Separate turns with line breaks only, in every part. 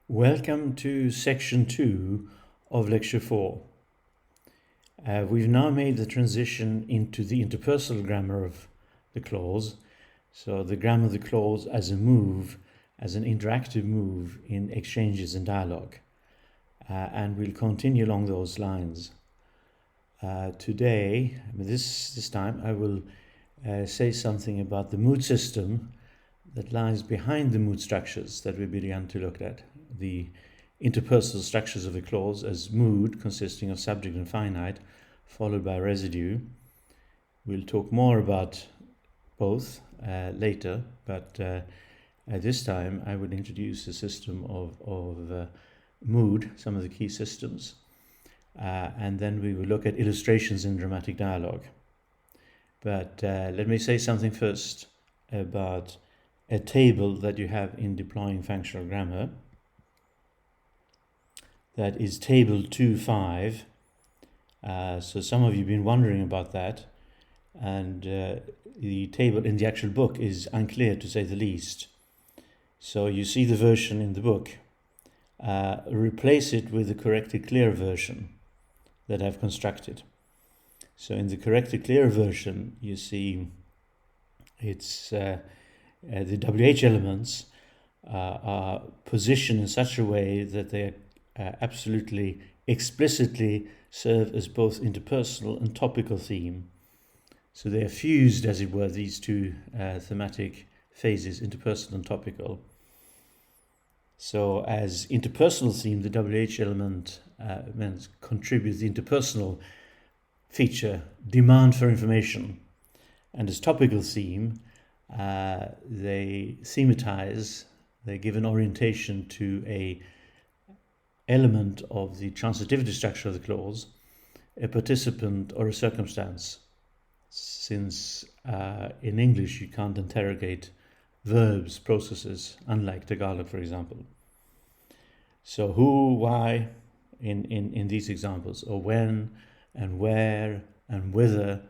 Welcome to section 2 of lecture 4. We've now made the transition into the interpersonal grammar of the clause. So the grammar of the clause as a move, as an interactive move in exchanges and dialogue. And we'll continue along those lines. Today, this time, I will say something about the mood system that lies behind the mood structures that we began to look at. The interpersonal structures of the clause as mood, consisting of subject and finite, followed by residue. We'll talk more about both later, but at this time I would introduce a system of mood, some of the key systems, and then we will look at illustrations in dramatic dialogue. But let me say something first about a table that you have in deploying functional grammar. That is table 2.5. So some of you have been wondering about that, and the table in the actual book is unclear, to say the least. So you see the version in the book. Replace it with the corrected clear version that I've constructed. So in the corrected clear version, you see it's the WH elements are positioned in such a way that they absolutely explicitly serve as both interpersonal and topical theme. So they are fused, as it were, these two thematic phases, interpersonal and topical. So as interpersonal theme, the WH element contributes the interpersonal feature, demand for information. And as topical theme, they thematize, they give an orientation to a element of the transitivity structure of the clause, a participant or a circumstance, since in English you can't interrogate verbs, processes, unlike Tagalog, for example. So who, why, in these examples, or when, and where, and whither,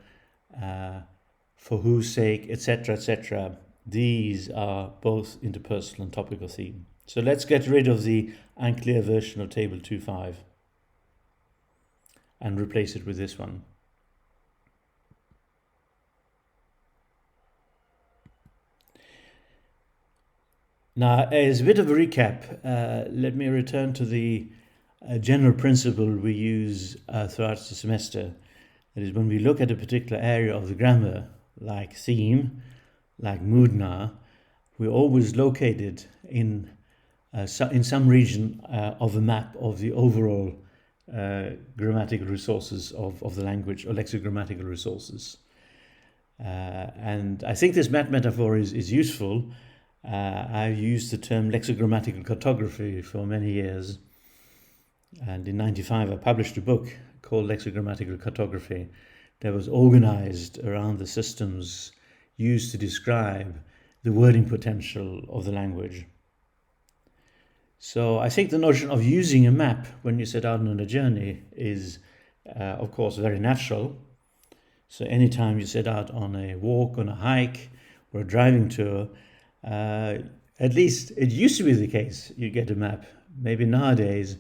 for whose sake, etc., these are both interpersonal and topical theme. So let's get rid of the unclear version of table 2.5 and replace it with this one. Now, as a bit of a recap, let me return to the general principle we use throughout the semester. That is, when we look at a particular area of the grammar, like theme, like mood now, we're always located in some region of a map of the overall grammatical resources of the language, or lexicogrammatical resources. And I think this map metaphor is useful. I've used the term lexicogrammatical cartography for many years. And in 1995, I published a book called Lexicogrammatical Cartography that was organized around the systems used to describe the wording potential of the language. So I think the notion of using a map when you set out on a journey is, of course, very natural. So anytime you set out on a walk, on a hike, or a driving tour, at least it used to be the case, you get a map. Maybe nowadays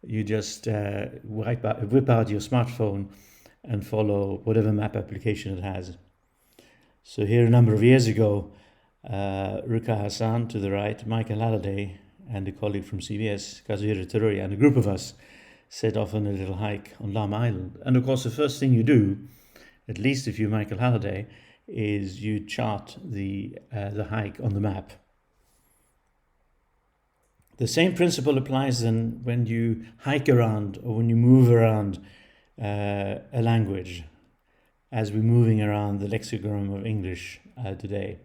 you just whip out your smartphone and follow whatever map application it has. So here a number of years ago, Ruka Hassan to the right, Michael Halliday, and a colleague from CBS, Kazuhiro Teruya, and a group of us set off on a little hike on Lam Island. And of course, the first thing you do, at least if you're Michael Halliday, is you chart the hike on the map. The same principle applies then when you hike around or when you move around a language, as we're moving around the lexigram of English today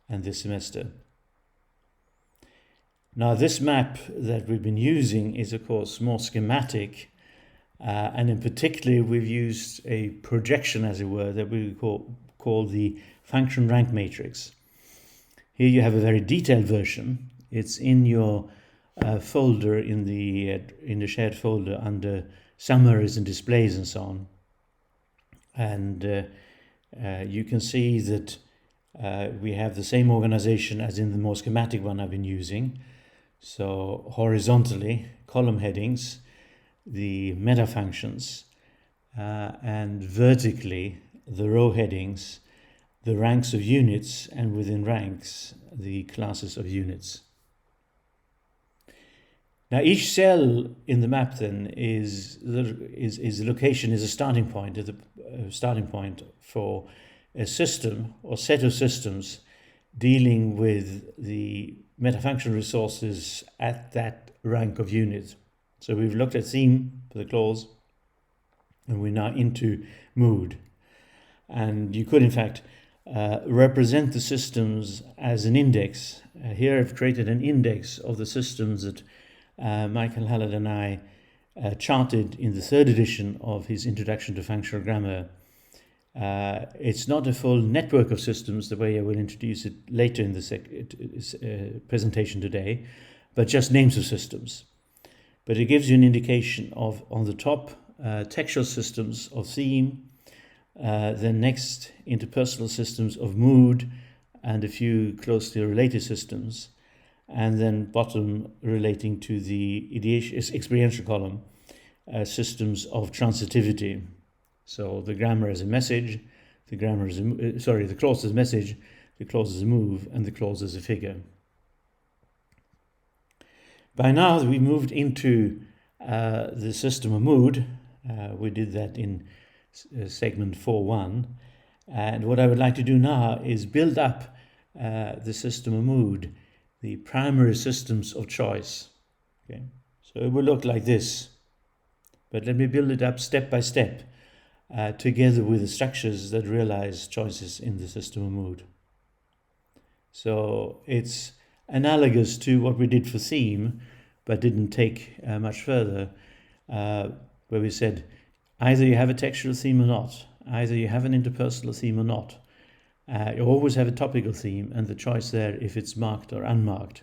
and this semester. Now, this map that we've been using is, of course, more schematic, and in particular, we've used a projection, as it were, that we call the function rank matrix. Here you have a very detailed version. It's in your folder, in the shared folder under summaries and displays and so on. And you can see that we have the same organization as in the more schematic one I've been using. So horizontally, column headings, the meta functions, and vertically, the row headings, the ranks of units, and within ranks, the classes of units. Now, each cell in the map then is a location, is a starting point, for a system or set of systems dealing with the metafunctional resources at that rank of unit. So we've looked at theme for the clause, and we're now into mood. And you could, in fact, represent the systems as an index. Here I've created an index of the systems that Michael Hallett and I charted in the third edition of his Introduction to Functional Grammar. It's not a full network of systems the way I will introduce it later in the presentation today, but just names of systems. But it gives you an indication of, on the top, textual systems of theme, then next interpersonal systems of mood, and a few closely related systems, and then bottom relating to the experiential column, systems of transitivity. So the grammar as a message, the clause as a message, the clause as a move, and the clause as a figure. By now we moved into the system of mood. We did that in segment 4.1. And what I would like to do now is build up the system of mood, the primary systems of choice. Okay, so it will look like this. But let me build it up step by step, together with the structures that realize choices in the system of mood. So it's analogous to what we did for theme, but didn't take much further, where we said either you have a textual theme or not, either you have an interpersonal theme or not. You always have a topical theme, and the choice there if it's marked or unmarked.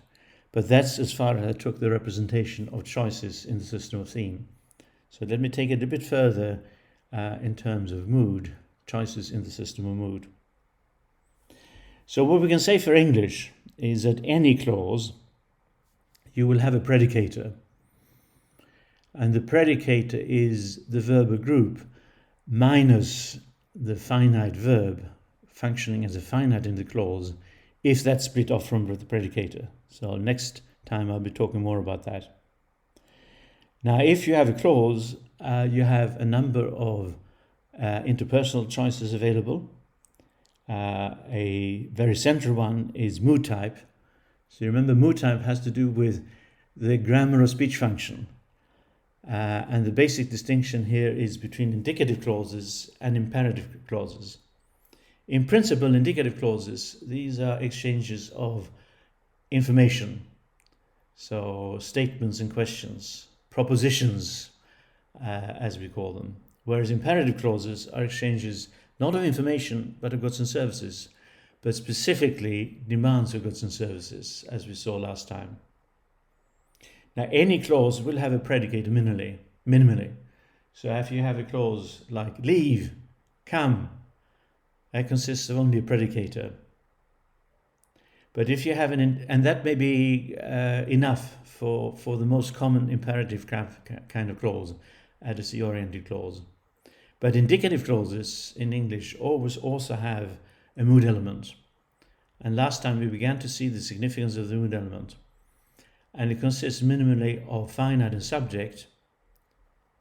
But that's as far as I took the representation of choices in the system of theme. So let me take it a bit further in terms of mood, choices in the system of mood. So what we can say for English is that any clause, you will have a predicator. And the predicator is the verb group minus the finite verb functioning as a finite in the clause, if that's split off from the predicator. So next time I'll be talking more about that. Now, if you have a clause, you have a number of interpersonal choices available. A very central one is mood type. So you remember, mood type has to do with the grammar of speech function. And the basic distinction here is between indicative clauses and imperative clauses. In principle, indicative clauses, these are exchanges of information. So statements and questions, propositions, as we call them. Whereas imperative clauses are exchanges not of information, but of goods and services, but specifically demands of goods and services, as we saw last time. Now, any clause will have a predicator minimally. So if you have a clause like leave, come, that consists of only a predicator. But if you have and that may be enough for the most common imperative kind of clause, adequacy-oriented clause. But indicative clauses in English always also have a mood element. And last time we began to see the significance of the mood element. And it consists minimally of finite and subject,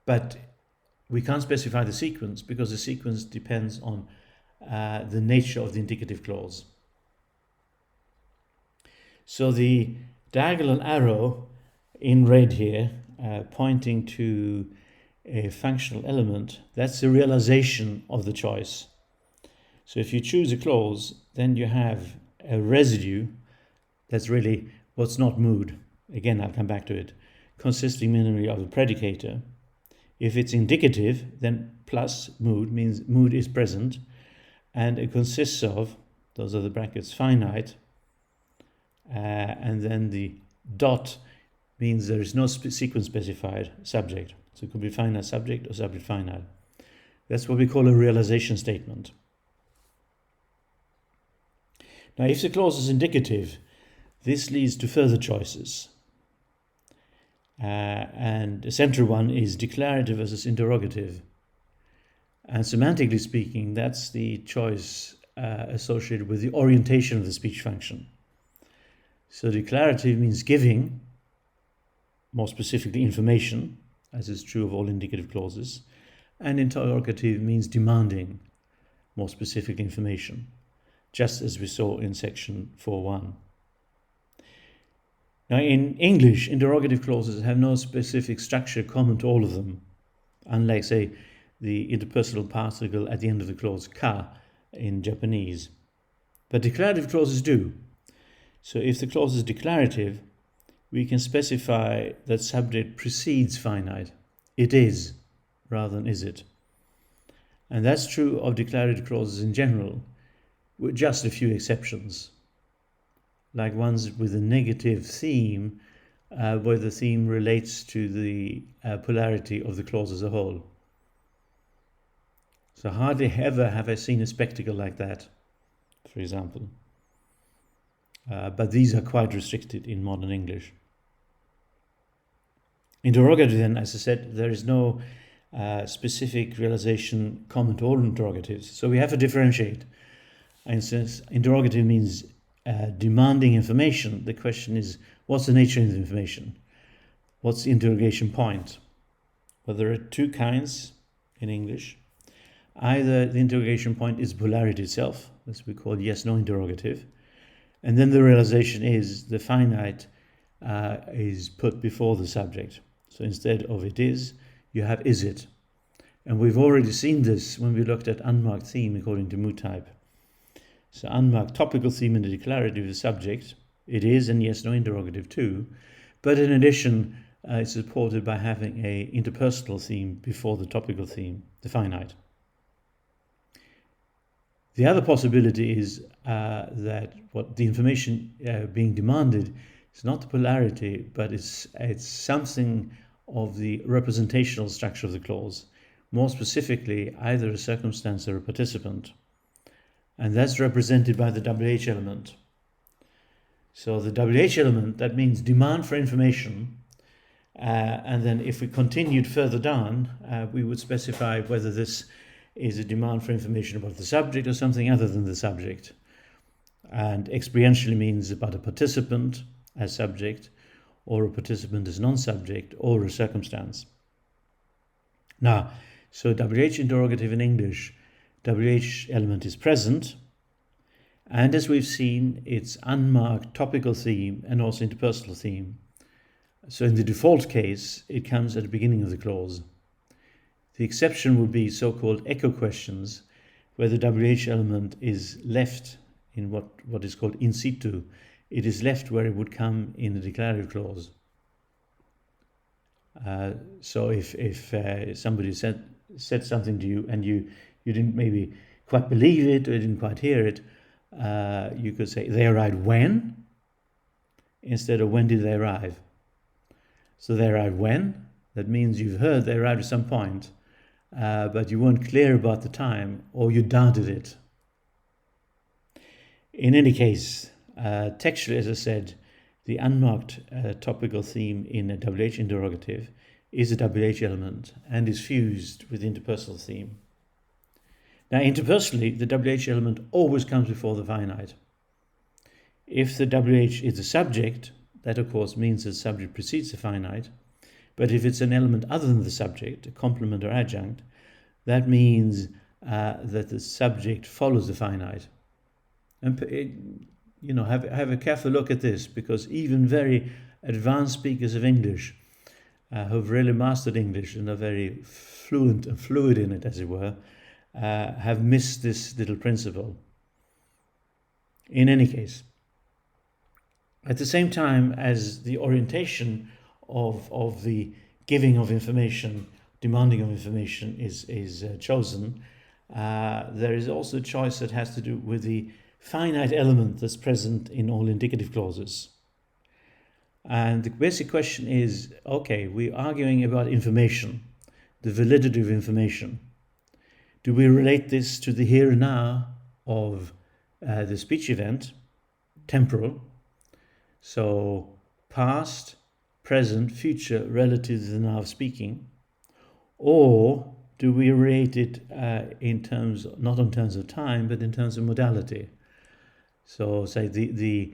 but we can't specify the sequence because the sequence depends on the nature of the indicative clause. So the diagonal arrow in red here, pointing to a functional element, that's the realization of the choice. So if you choose a clause, then you have a residue that's really what's not mood. Again, I'll come back to it, consisting minimally of the predicator. If it's indicative, then plus mood means mood is present, and it consists of, those are the brackets, finite, and then the dot means there is no sequence specified subject. So it could be finite subject or subject finite. That's what we call a realization statement. Now, if the clause is indicative, this leads to further choices. And the central one is declarative versus interrogative. And semantically speaking, that's the choice associated with the orientation of the speech function. So declarative means giving, more specifically information, as is true of all indicative clauses, and interrogative means demanding, more specific information, just as we saw in section 4.1. Now in English, interrogative clauses have no specific structure common to all of them, unlike, say, the interpersonal particle at the end of the clause ka in Japanese. But declarative clauses do. So if the clause is declarative, we can specify that subject precedes finite. It is, rather than is it. And that's true of declarative clauses in general, with just a few exceptions, like ones with a negative theme, where the theme relates to the polarity of the clause as a whole. So hardly ever have I seen a spectacle like that, for example. But these are quite restricted in modern English. Interrogative, then, as I said, there is no specific realization common to all interrogatives. So we have to differentiate. And since interrogative means demanding information, the question is, what's the nature of the information? What's the interrogation point? Well, there are two kinds in English. Either the interrogation point is polarity itself, as we call yes-no interrogative, and then the realization is the finite is put before the subject. So instead of it is, you have is it. And we've already seen this when we looked at unmarked theme according to mood type. So unmarked topical theme in the declarative is subject. It is and yes-no interrogative too. But in addition, it's supported by having a interpersonal theme before the topical theme, the finite. The other possibility is that what the information being demanded is not the polarity, but it's something of the representational structure of the clause, more specifically either a circumstance or a participant. And that's represented by the WH element. So the WH element, that means demand for information, and then if we continued further down, we would specify whether this is a demand for information about the subject or something other than the subject. And experientially means about a participant as subject, or a participant as non-subject, or a circumstance. Now, so WH interrogative in English, WH element is present, and as we've seen, it's unmarked topical theme and also interpersonal theme. So in the default case, it comes at the beginning of the clause. The exception would be so-called echo questions, where the WH element is left in what is called in situ. It is left where it would come in the declarative clause. So if somebody said something to you and you didn't maybe quite believe it or didn't quite hear it, you could say they arrived when, instead of when did they arrive. So they arrived when, that means you've heard they arrived at some point, but you weren't clear about the time or you doubted it. In any case, textually, as I said, the unmarked topical theme in a WH interrogative is a WH element and is fused with the interpersonal theme. Now, interpersonally, the WH element always comes before the finite. If the WH is the subject, that of course means the subject precedes the finite. But if it's an element other than the subject, a complement or adjunct, that means that the subject follows the finite. And have a careful look at this, because even very advanced speakers of English who've really mastered English and are very fluent and fluid in it, as it were, have missed this little principle. In any case, at the same time as the orientation of the giving of information, demanding of information is chosen, there is also a choice that has to do with the finite element that's present in all indicative clauses. And the basic question is, okay, we're arguing about information, the validity of information. Do we relate this to the here and now of the speech event, temporal, so past, present, future relative to the now of speaking? Or do we rate it in terms, not in terms of time, but in terms of modality? So say the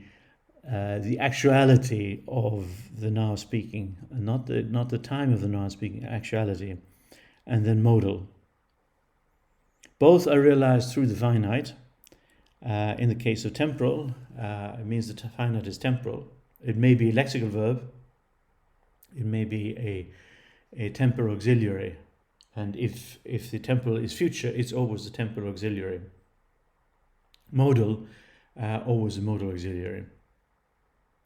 actuality of the now speaking, not the time of the now speaking, actuality, and then modal. Both are realized through the finite. In the case of temporal, it means the finite is temporal. It may be a lexical verb. It may be a temporal auxiliary. And if the temporal is future, it's always the temporal auxiliary. Modal, always a modal auxiliary.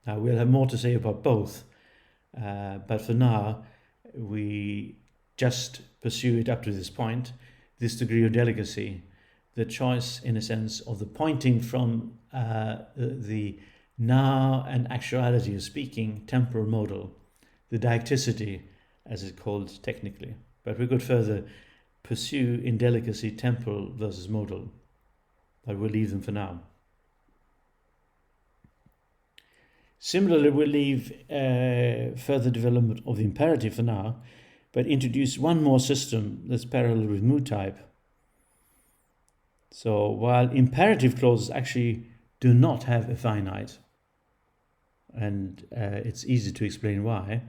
Now, we'll have more to say about both, but for now, we just pursue it up to this point, this degree of delicacy, the choice, in a sense, of the pointing from the now and actuality of speaking, temporal modal, the deicticity, as it's called technically. But we could further pursue in delicacy temporal versus modal, but we'll leave them for now. Similarly, we'll leave further development of the imperative for now, but introduce one more system that's parallel with mood type. So while imperative clauses actually do not have a finite, and it's easy to explain why,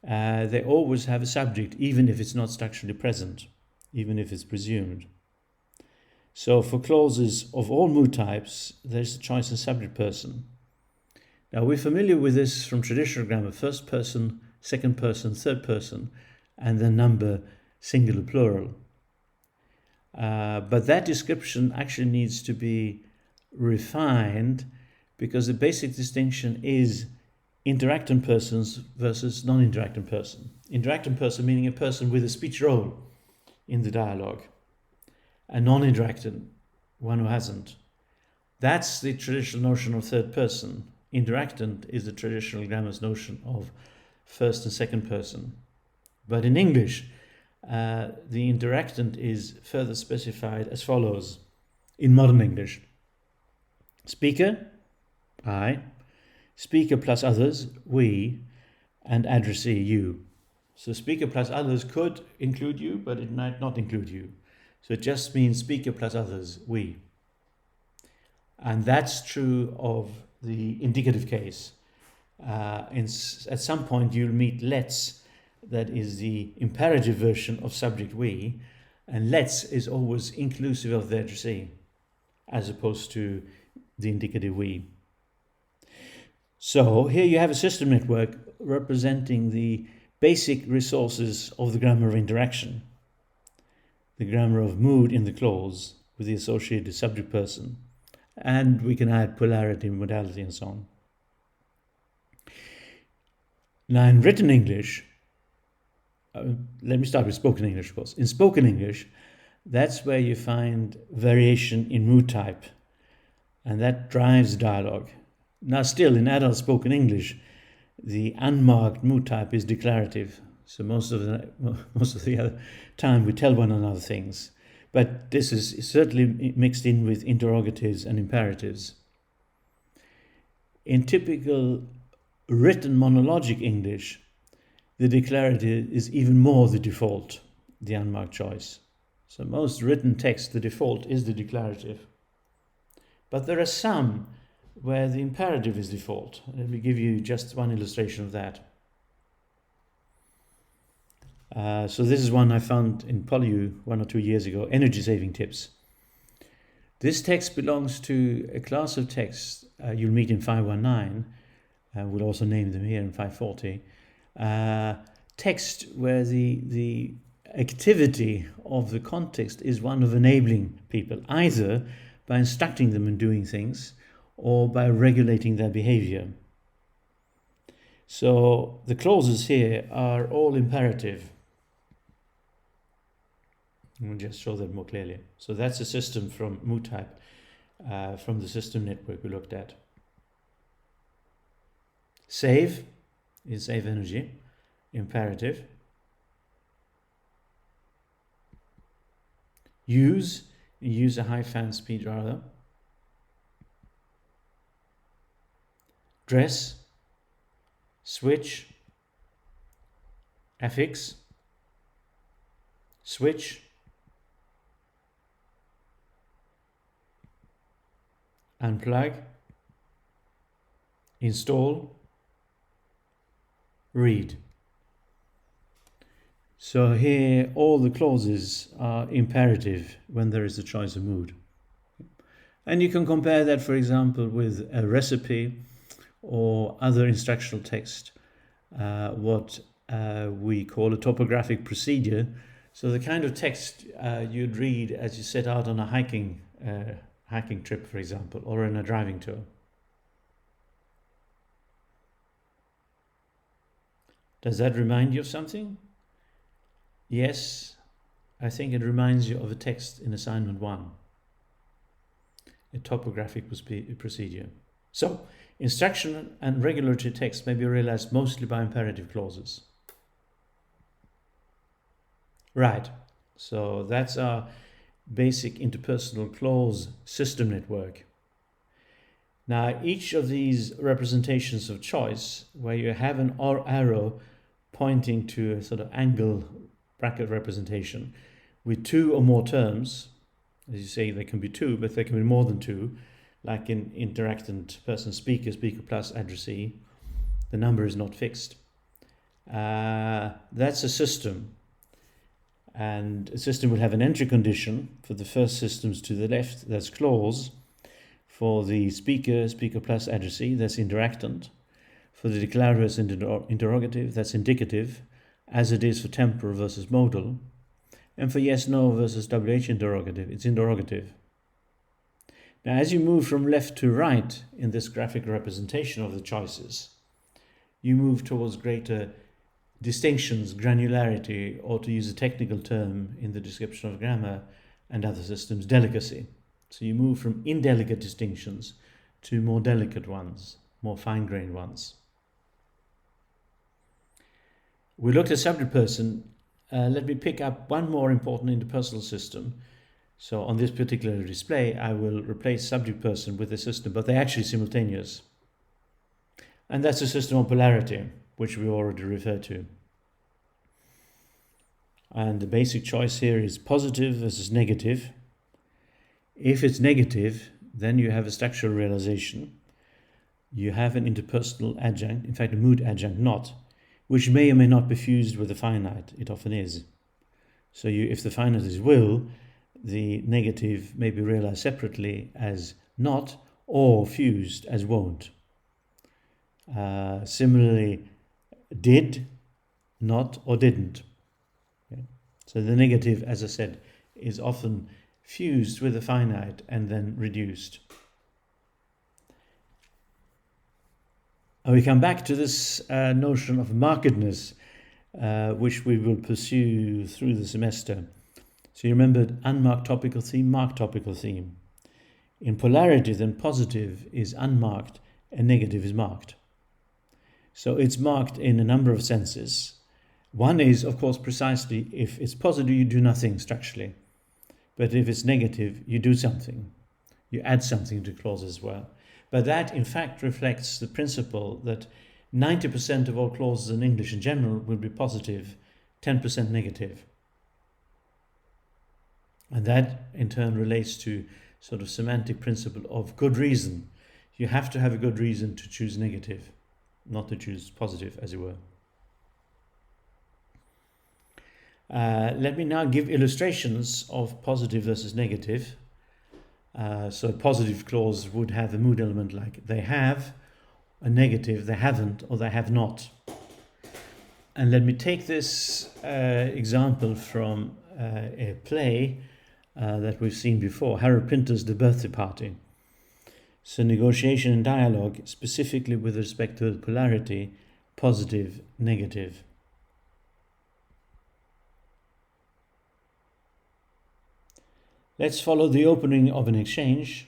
they always have a subject, even if it's not structurally present, even if it's presumed. So for clauses of all mood types, there's a choice in subject person. Now we're familiar with this from traditional grammar: first person, second person, third person, and then number, singular, plural. But that description actually needs to be refined, because the basic distinction is interactant persons versus non-interactant person. Interactant person meaning a person with a speech role in the dialogue. A non-interactant, one who hasn't. That's the traditional notion of third person. Interactant is the traditional grammar's notion of first and second person. But in English, the interactant is further specified as follows in modern English: speaker, I; speaker plus others, we; and addressee, you. So speaker plus others could include you, but it might not include you. So it just means speaker plus others, we. And that's true of the indicative case. At some point you'll meet let's, that is the imperative version of subject we, and let's is always inclusive of the addressee, as opposed to the indicative we. So here you have a system network representing the basic resources of the grammar of interaction, the grammar of mood in the clause with the associated subject person, and we can add polarity, modality, and so on. Now in written English, let me start with spoken English, of course. In spoken English, that's where you find variation in mood type, and that drives dialogue. Now still, in adult spoken English, the unmarked mood type is declarative. So most of the other time we tell one another things. But this is certainly mixed in with interrogatives and imperatives. In typical written monologic English, the declarative is even more the default, the unmarked choice. So most written text, the default is the declarative. But there are some where the imperative is default. Let me give you just one illustration of that. So this is one I found in PolyU 1 or 2 years ago, energy saving tips. This text belongs to a class of texts you'll meet in 519. We'll also name them here in 540. Text where the activity of the context is one of enabling people, either by instructing them in doing things or by regulating their behavior. So the clauses here are all imperative. We'll just show that more clearly. So that's a system from mood type, from the system network we looked at. Save is save energy, imperative. Use a high fan speed rather. Dress, switch, affix, switch, unplug, install, read. So here all the clauses are imperative when there is a choice of mood. And you can compare that, for example, with a recipe or other instructional text, what we call a topographic procedure. So the kind of text you'd read as you set out on a hiking trip, for example, or in a driving tour. Does that remind you of something? Yes, I think it reminds you of a text in assignment 1, a topographic procedure. So, instructional and regulatory text may be realized mostly by imperative clauses. Right, so that's our basic interpersonal clause system network. Now, each of these representations of choice, where you have an arrow pointing to a sort of angle bracket representation with 2 or more terms, as you say, there can be 2, but there can be more than 2, like in interactant person speaker, speaker plus addressee, the number is not fixed. That's a system. And a system will have an entry condition for the first systems to the left, that's clause. For the speaker, speaker plus addressee, that's interactant. For the declarative and interrogative, that's indicative, as it is for temporal versus modal. And for yes, no versus WH interrogative, it's interrogative. Now, as you move from left to right in this graphic representation of the choices, you move towards greater distinctions, granularity, or to use a technical term in the description of grammar and other systems, delicacy. So you move from indelicate distinctions to more delicate ones, more fine-grained ones. We looked at subject person. Let me pick up one more important interpersonal system. So on this particular display, I will replace subject person with the system, but they're actually simultaneous. And that's a system of polarity, which we already referred to. And the basic choice here is positive versus negative. If it's negative, then you have a structural realization. You have an interpersonal adjunct, in fact a mood adjunct not, which may or may not be fused with the finite. It often is. So if the finite is will, the negative may be realized separately as not or fused as won't. Similarly, did, not, or didn't. Okay. So the negative, as I said, is often fused with the finite and then reduced. And we come back to this notion of markedness, which we will pursue through the semester. So you remembered unmarked topical theme, marked topical theme. In polarity, then positive is unmarked and negative is marked. So it's marked in a number of senses. One is, of course, precisely if it's positive, you do nothing structurally. But if it's negative, you do something. You add something to clause as well. But that, in fact, reflects the principle that 90% of all clauses in English in general will be positive, 10% negative. And that, in turn, relates to sort of semantic principle of good reason. You have to have a good reason to choose negative, not to choose positive, as it were. Let me now give illustrations of positive versus negative. So a positive clause would have a mood element like they have, a negative they haven't or they have not. And let me take this example from a play that we've seen before, Harold Pinter's The Birthday Party. So negotiation and dialogue, specifically with respect to polarity, positive, negative. Let's follow the opening of an exchange.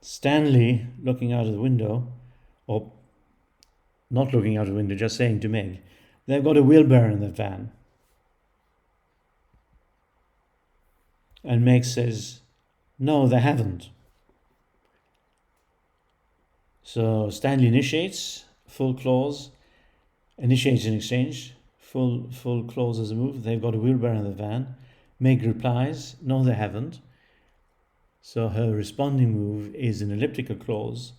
Stanley looking out of the window, or not looking out of the window, just saying to Meg, they've got a wheelbarrow in the van. And Meg says, no, they haven't. So Stanley initiates, full clause, initiates an exchange, full clause as a move. They've got a wheelbarrow in the van. Meg replies, no, they haven't. So her responding move is an elliptical clause,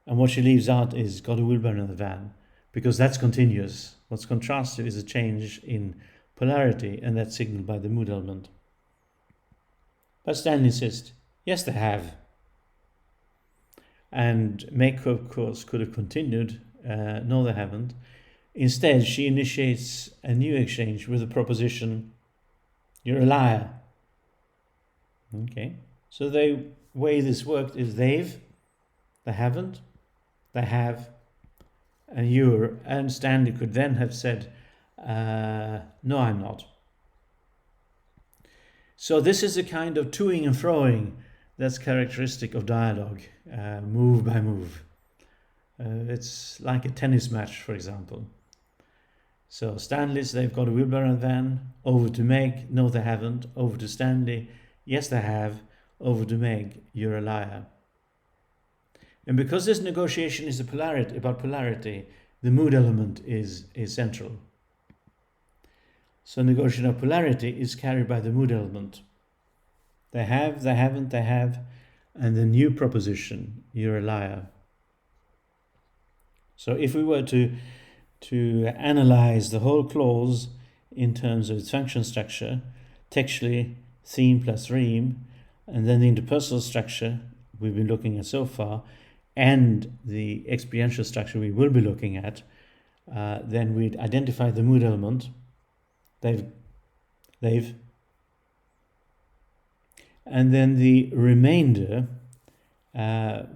and what she leaves out is got a wheelbarrow in the van, because that's continuous. What's contrastive is a change in polarity, and that's signaled by the mood element. But Stanley insists, yes, they have. And Meg, of course, could have continued, no, they haven't. Instead, she initiates a new exchange with the proposition, you're a liar. Okay, so the way this worked is they haven't, they have, and you're, and Stanley could then have said, no, I'm not. So this is a kind of toing and froing that's characteristic of dialogue, move by move. It's like a tennis match, for example. So Stanley's, they've got a wheelbarrow in the van. Over to Meg, no, they haven't. Over to Stanley, yes, they have. Over to Meg, you're a liar. And because this negotiation is about polarity, the mood element is central. So negotiation of polarity is carried by the mood element. They have, they haven't, they have, and the new proposition, you're a liar. So if we were to analyze the whole clause in terms of its function structure, textually, theme plus reme, and then the interpersonal structure we've been looking at so far, and the experiential structure we will be looking at, then we'd identify the mood element. They've, and then the remainder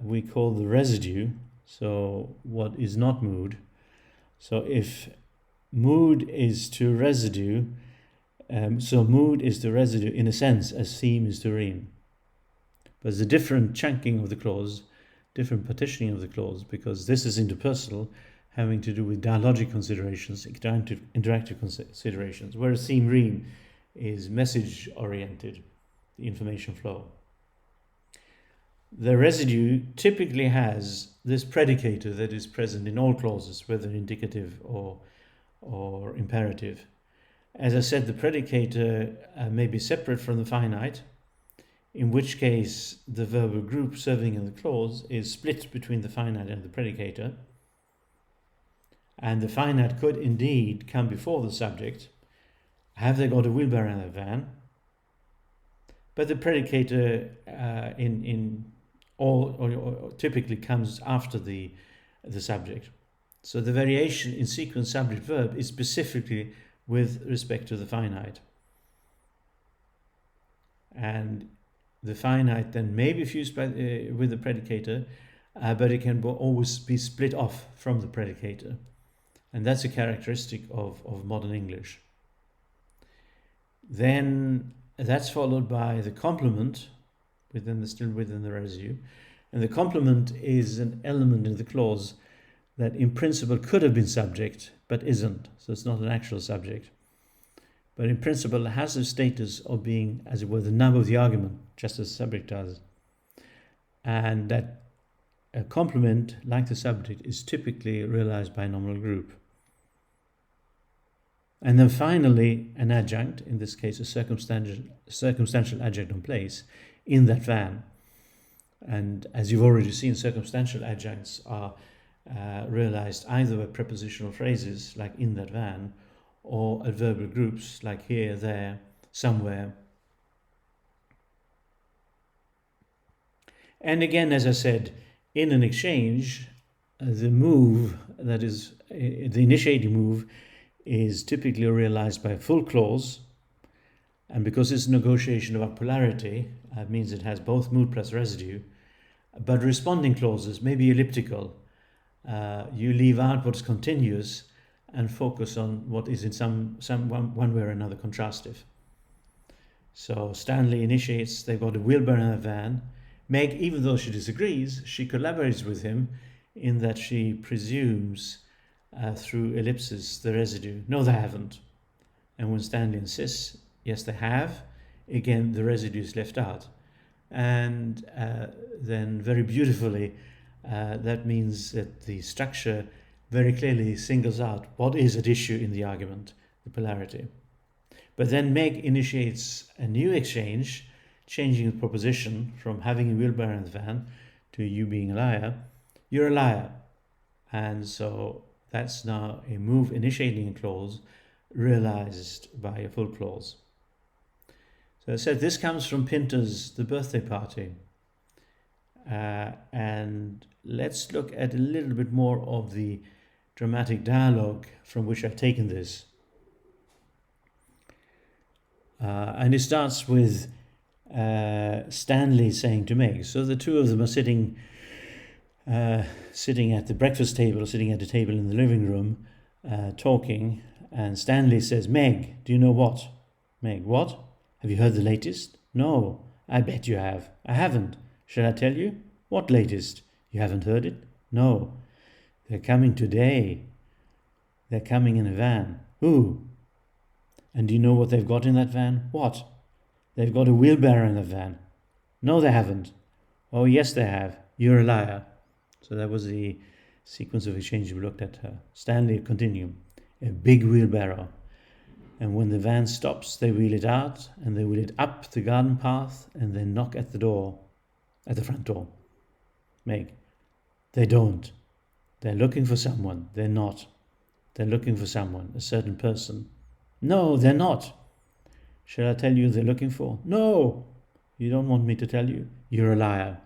we call the residue. So what is not mood? So if mood is to residue, so mood is to residue in a sense as theme is to reme. But there's a different chunking of the clause, different partitioning of the clause, because this is interpersonal, having to do with dialogic considerations, interactive considerations, whereas theme reme is message oriented, the information flow. The residue typically has this predicator that is present in all clauses, whether indicative or imperative. As I said, the predicator may be separate from the finite, in which case the verbal group serving in the clause is split between the finite and the predicator. And the finite could indeed come before the subject. Have they got a wheelbarrow in the van? But the predicator or typically comes after the subject. So the variation in sequence subject verb is specifically with respect to the finite. And the finite then may be fused with the predicator, but it can always be split off from the predicator. And that's a characteristic of modern English. Then that's followed by the complement, still within the residue. And the complement is an element in the clause that in principle could have been subject, but isn't. So it's not an actual subject. But in principle it has the status of being, as it were, the nub of the argument, just as the subject does. And that a complement, like the subject, is typically realized by a nominal group. And then finally, an adjunct, in this case a circumstantial adjunct on place, in that van. And as you've already seen, circumstantial adjuncts are realized either by prepositional phrases, like in that van, or adverbial groups, like here, there, somewhere. And again, as I said, in an exchange, the move, that is, the initiating move, is typically realized by a full clause, and because it's a negotiation about polarity, it means it has both mood plus residue, but responding clauses may be elliptical. You leave out what's continuous and focus on what is in one way or another contrastive. So Stanley initiates, they've got a wheelbarrow in a van. Meg, even though she disagrees, she collaborates with him in that she presumes through ellipsis the residue. No, they haven't. And when Stanley insists, yes, they have, again, the residue is left out. And then very beautifully, that means that the structure very clearly singles out what is at issue in the argument, the polarity. But then Meg initiates a new exchange, changing the proposition from having a wheelbarrow in the van to you being a liar. You're a liar. And so that's now a move initiating a clause realized by a full clause. So I said this comes from Pinter's The Birthday Party. And let's look at a little bit more of the dramatic dialogue from which I've taken this. And it starts with Stanley saying to Meg, so the two of them are sitting at the breakfast table, sitting at a table in the living room, talking, and Stanley says, Meg, do you know what? Meg, what? Have you heard the latest? No, I bet you have. I haven't. Shall I tell you? What latest? You haven't heard it? No. They're coming today. They're coming in a van. Who? And do you know what they've got in that van? What? They've got a wheelbarrow in the van. No, they haven't. Oh, yes, they have. You're a liar. So that was the sequence of exchange we looked at her. Stanley continued. A big wheelbarrow. And when the van stops, they wheel it out, and they wheel it up the garden path, and they knock at the door, at the front door. Meg, they don't. They're looking for someone. They're not. They're looking for someone, a certain person. No, they're not. Shall I tell you who they're looking for? No. You don't want me to tell you? You're a liar.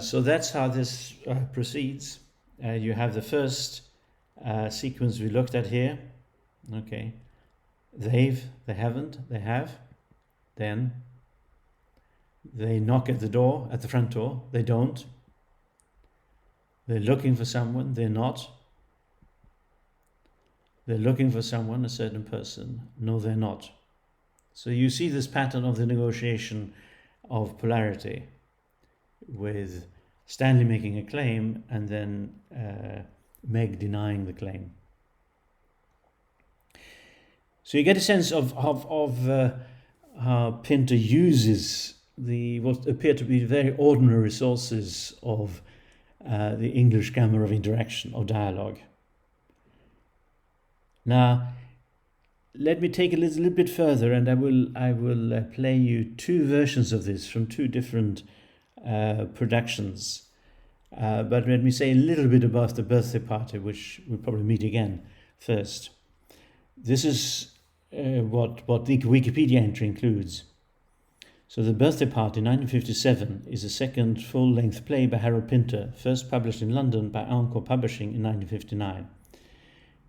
So that's how this proceeds. You have the first sequence we looked at here. Okay. They haven't, they have. Then they knock at the door, at the front door. They don't. They're looking for someone. They're not. They're looking for someone, a certain person. No, they're not. So you see this pattern of the negotiation of polarity, with Stanley making a claim and then Meg denying the claim. So you get a sense of how Pinter uses what appear to be very ordinary resources of the English grammar of interaction or dialogue. Now, let me take a little bit further, and I will play you two versions of this from two different productions. But let me say a little bit about the birthday party, which we'll probably meet again first. This is what the Wikipedia entry includes. So The Birthday Party, 1957, is a second full-length play by Harold Pinter, first published in London by Encore Publishing in 1959.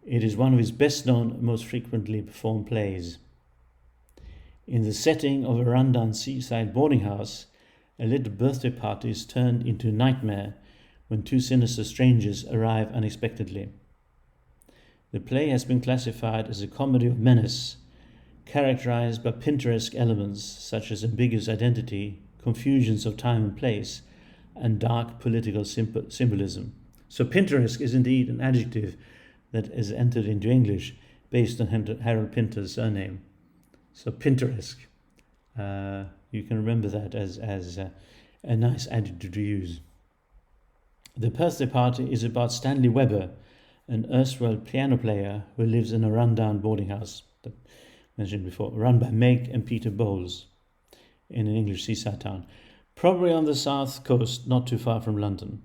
It is one of his best-known, most frequently performed plays. In the setting of a rundown seaside boarding house, a little birthday party is turned into a nightmare when two sinister strangers arrive unexpectedly. The play has been classified as a comedy of menace, characterized by Pinteresque elements such as ambiguous identity, confusions of time and place, and dark political symbolism. So Pinteresque is indeed an adjective that is entered into English based on Harold Pinter's surname. So Pinteresque, you can remember that as a nice adjective to use. The Birthday Party is about Stanley Webber, an erstwhile piano player who lives in a rundown boarding house that mentioned before, run by Meg and Peter Bowles in an English seaside town, probably on the south coast, not too far from London.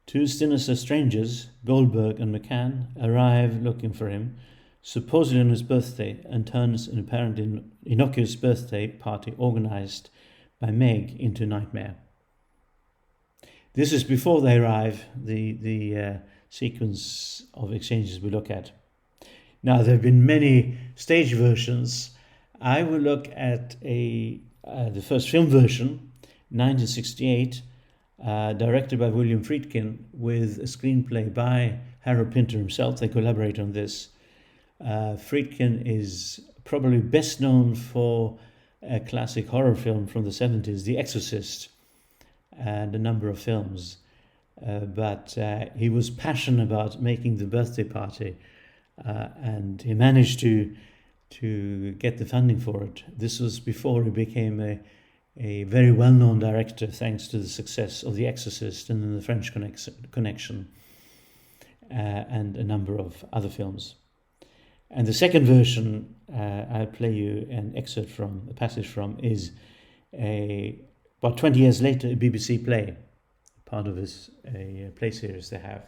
Two sinister strangers, Goldberg and McCann, arrive looking for him, supposedly on his birthday, and turns an apparently innocuous birthday party organized by Meg into a nightmare. This is before they arrive, the sequence of exchanges we look at. Now, there have been many stage versions. I will look at the first film version, 1968, directed by William Friedkin, with a screenplay by Harold Pinter himself. They collaborate on this. Friedkin is probably best known for a classic horror film from the 70s, The Exorcist, and a number of films. But he was passionate about making the birthday party, and he managed to get the funding for it. This was before he became a very well-known director thanks to the success of The Exorcist and then The French Connection, and a number of other films. And the second version I'll play you an excerpt from, a passage from, is about 20 years later, a BBC play, part of a play series they have.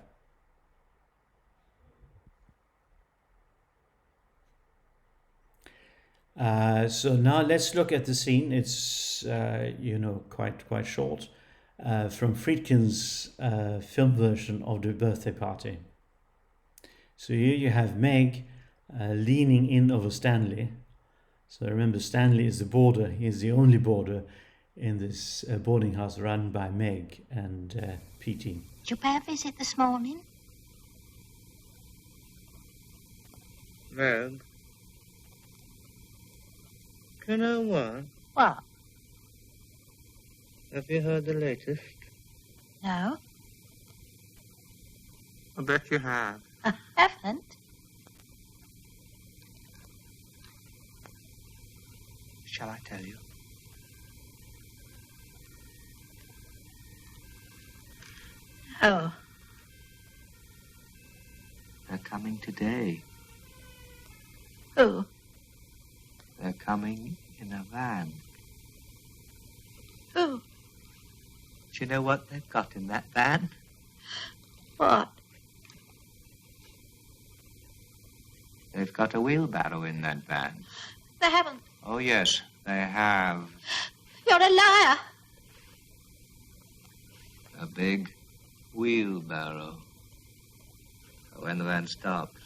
So now let's look at the scene. It's quite short, from Friedkin's film version of The Birthday Party. So here you have Meg leaning in over Stanley. So remember, Stanley is the boarder. He is the only boarder in this boarding house run by Meg and Petey.
Did you pay a visit this morning?
Meg? You know what?
What?
Have you heard the latest?
No.
I bet you have.
I haven't.
Shall I tell you?
Oh.
They're coming today.
Who?
They're coming in a van.
Who?
Do you know what they've got in that van?
What?
They've got a wheelbarrow in that van.
They haven't.
Oh, yes, they have.
You're a liar.
A big wheelbarrow. When the van stops,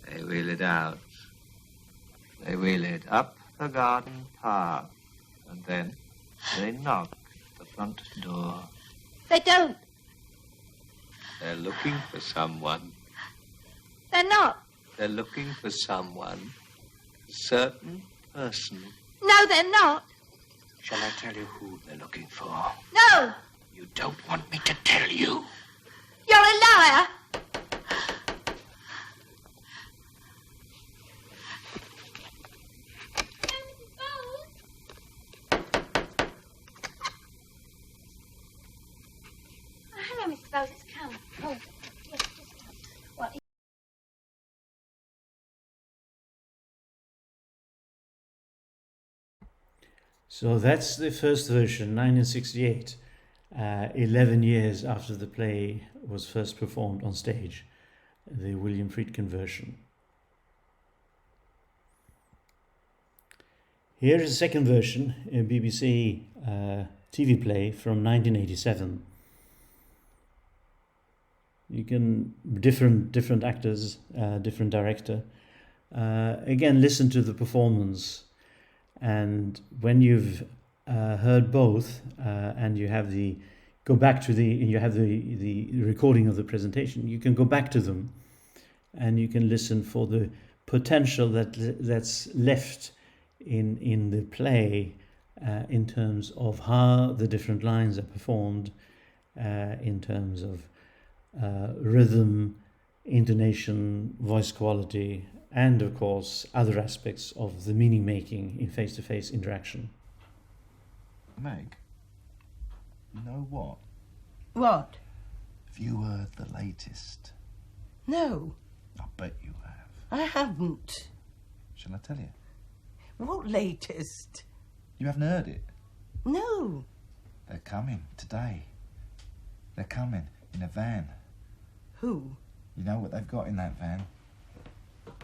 they wheel it out. They wheel it up the garden path. And then they knock at the front door.
They don't.
They're looking for someone.
They're not.
They're looking for someone. A certain person.
No, they're not.
Shall I tell you who they're looking for?
No.
You don't want me to tell you.
You're a liar. Hello, Mr. Bowes. It's come. Oh, yes, just come. What?
So that's the first version, 1968, 11 years after the play was first performed on stage, the William Friedkin version. Here is the second version, a BBC TV play from 1987. You can, different actors, different director. Again, listen to the performance. And when you've heard both, and you have the recording of the presentation, you can go back to them, and you can listen for the potential that's left in the play, in terms of how the different lines are performed, in terms of rhythm, intonation, voice quality, and of course other aspects of the meaning making in face-to-face interaction.
Meg, you know what?
What?
Have you heard the latest?
No,
I bet you have.
I haven't.
Shall I tell you?
What latest?
You haven't heard it?
No.
They're coming today. They're coming in a van.
Who?
You know what they've got in that van?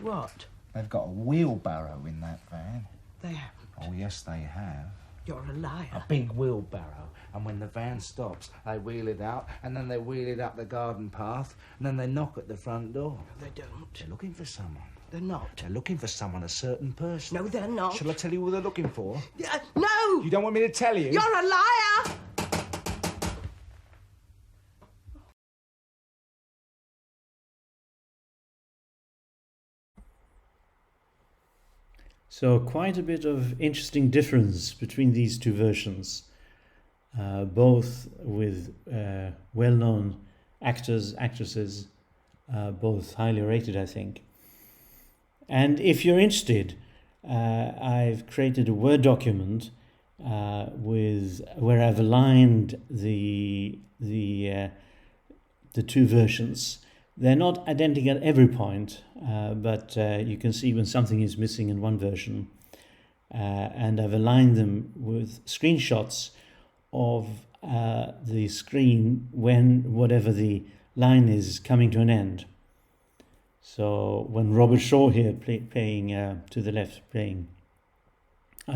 What?
They've got a wheelbarrow in that van.
They haven't.
Oh, yes, they have.
You're a liar.
A big wheelbarrow, and when the van stops, they wheel it out, and then they wheel it up the garden path, and then they knock at the front door.
They don't.
They're looking for someone.
They're not.
They're looking for someone, a certain person.
No, they're not.
Shall I tell you who they're looking for?
No!
You don't want me to tell you?
You're a liar!
So quite a bit of interesting difference between these two versions, both with well-known actors, actresses, both highly rated, I think. And if you're interested, I've created a Word document where I've aligned the two versions. They're not identical at every point, but you can see when something is missing in one version. And I've aligned them with screenshots of the screen when whatever the line is coming to an end. So when Robert Shaw here playing to the left, playing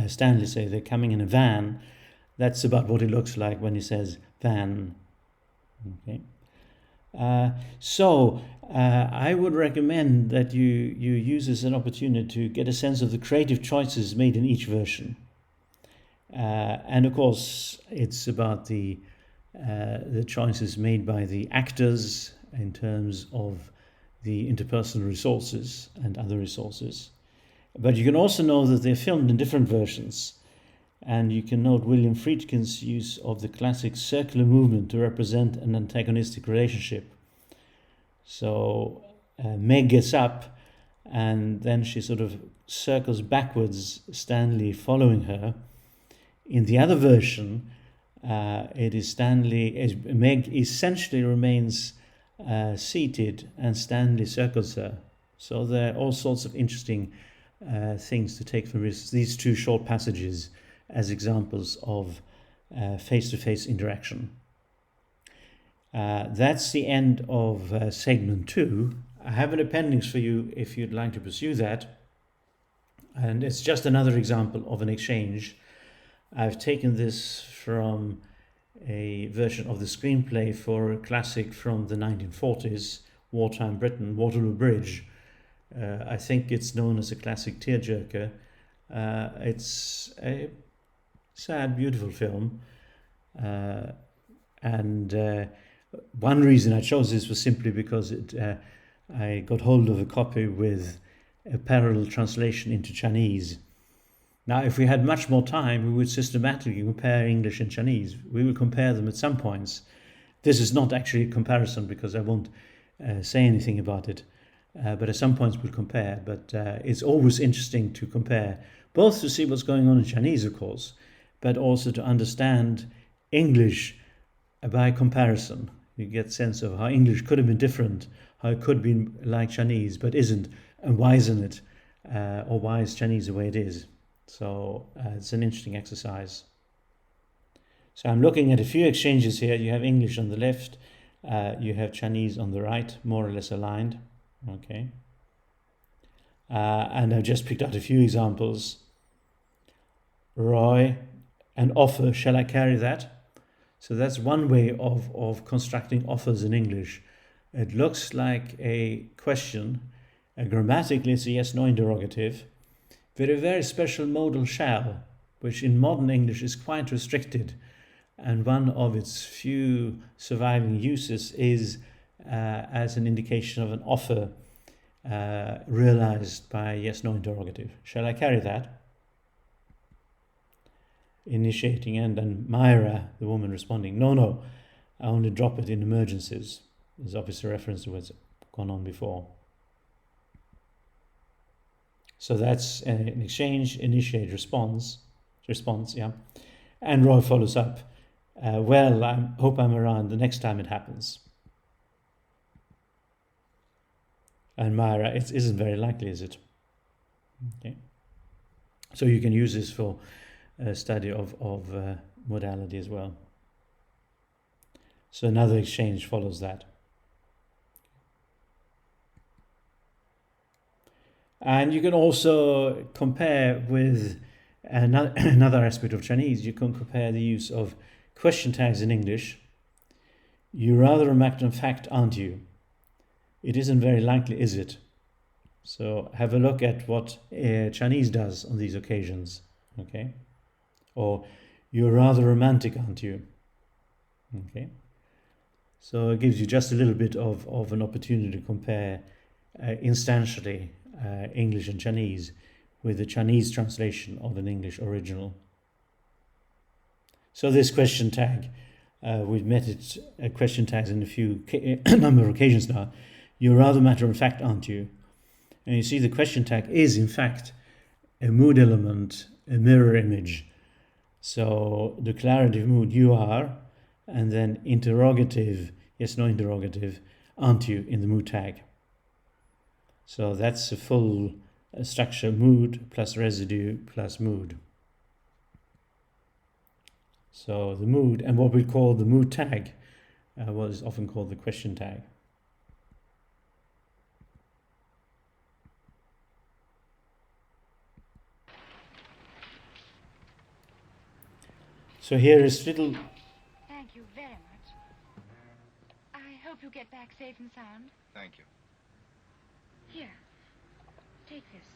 Stanley say they're coming in a van, that's about what it looks like when he says van. Okay. So I would recommend that you use this as an opportunity to get a sense of the creative choices made in each version. And of course, it's about the choices made by the actors in terms of the interpersonal resources and other resources. But you can also know that they're filmed in different versions. And you can note William Friedkin's use of the classic circular movement to represent an antagonistic relationship. So Meg gets up and then she sort of circles backwards, Stanley following her. In the other version, it is Meg essentially remains seated and Stanley circles her. So there are all sorts of interesting things to take from these two short passages as examples of face-to-face interaction. That's the end of segment 2. I have an appendix for you if you'd like to pursue that. And it's just another example of an exchange. I've taken this from a version of the screenplay for a classic from the 1940s, wartime Britain, Waterloo Bridge. I think it's known as a classic tearjerker. It's a sad, beautiful film. And one reason I chose this was simply because I got hold of a copy with a parallel translation into Chinese. Now, if we had much more time, we would systematically compare English and Chinese. We will compare them at some points. This is not actually a comparison because I won't say anything about it. But at some points we'll compare. But it's always interesting to compare, both to see what's going on in Chinese, of course, but also to understand English by comparison. You get a sense of how English could have been different, how it could be like Chinese, but isn't, and why isn't it, or why is Chinese the way it is. So it's an interesting exercise. So I'm looking at a few exchanges here. You have English on the left, you have Chinese on the right, more or less aligned. Okay. And I've just picked out a few examples. Roy, an offer, shall I carry that? So that's one way of constructing offers in English. It looks like a question. Grammatically, it's a yes-no interrogative. With a very special modal shall, which in modern English is quite restricted. And one of its few surviving uses is as an indication of an offer realized by a yes-no interrogative. Shall I carry that? Initiating end, and Myra, the woman, responding, no, I only drop it in emergencies. There's obviously a reference to what's gone on before. So that's an exchange, initiate, response, yeah. And Roy follows up, well, I hope I'm around the next time it happens. And Myra, it isn't very likely, is it? Okay. So you can use this for a study of modality as well. So another exchange follows that. And you can also compare with another aspect of Chinese. You can compare the use of question tags in English. You're rather a matter of fact, aren't you? It isn't very likely, is it? So have a look at what Chinese does on these occasions. Okay. Or you're rather romantic, aren't you? Okay. So it gives you just a little bit of an opportunity to compare instantially English and Chinese with the Chinese translation of an English original. So this question tag, we've met it question tags in a few number of occasions now. You're rather matter of fact, aren't you? And you see the question tag is in fact a mood element, a mirror image So declarative mood, you are, and then interrogative, yes, no interrogative, aren't you, in the mood tag. So that's a full structure, mood plus residue plus mood. So the mood, and what we call the mood tag, what is often called the question tag. So here is little.
Thank you very much. I hope you get back safe and sound.
Thank you.
Here, take this.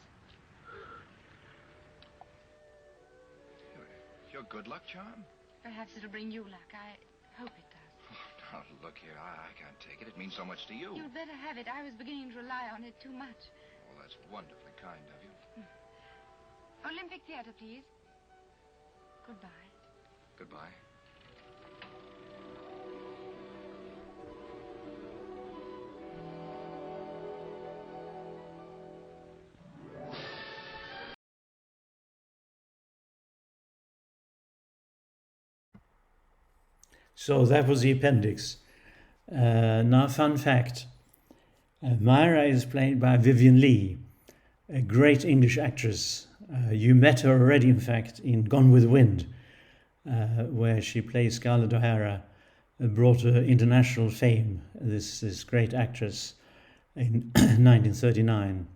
Your good luck charm?
Perhaps it'll bring you luck. I hope it does.
Now, look here, I can't take it. It means so much to you.
You'd better have it. I was beginning to rely on it too much.
Well, that's wonderfully kind of you.
Olympic Theatre, please. Goodbye.
Goodbye.
So that was the appendix. Now, fun fact. Myra is played by Vivien Leigh, a great English actress. You met her already, in fact, in Gone with the Wind, where she plays Scarlett O'Hara, brought her international fame, this great actress, in 1939.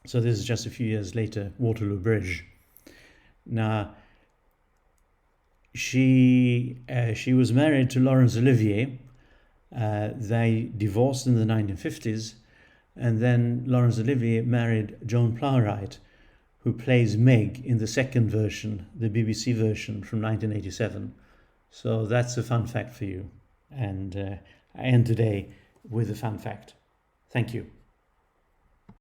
So this is just a few years later, Waterloo Bridge. Now, she was married to Laurence Olivier. They divorced in the 1950s, and then Laurence Olivier married Joan Plowright, who plays Meg in the second version, the BBC version from 1987. So that's a fun fact for you. And I end today with a fun fact. Thank you.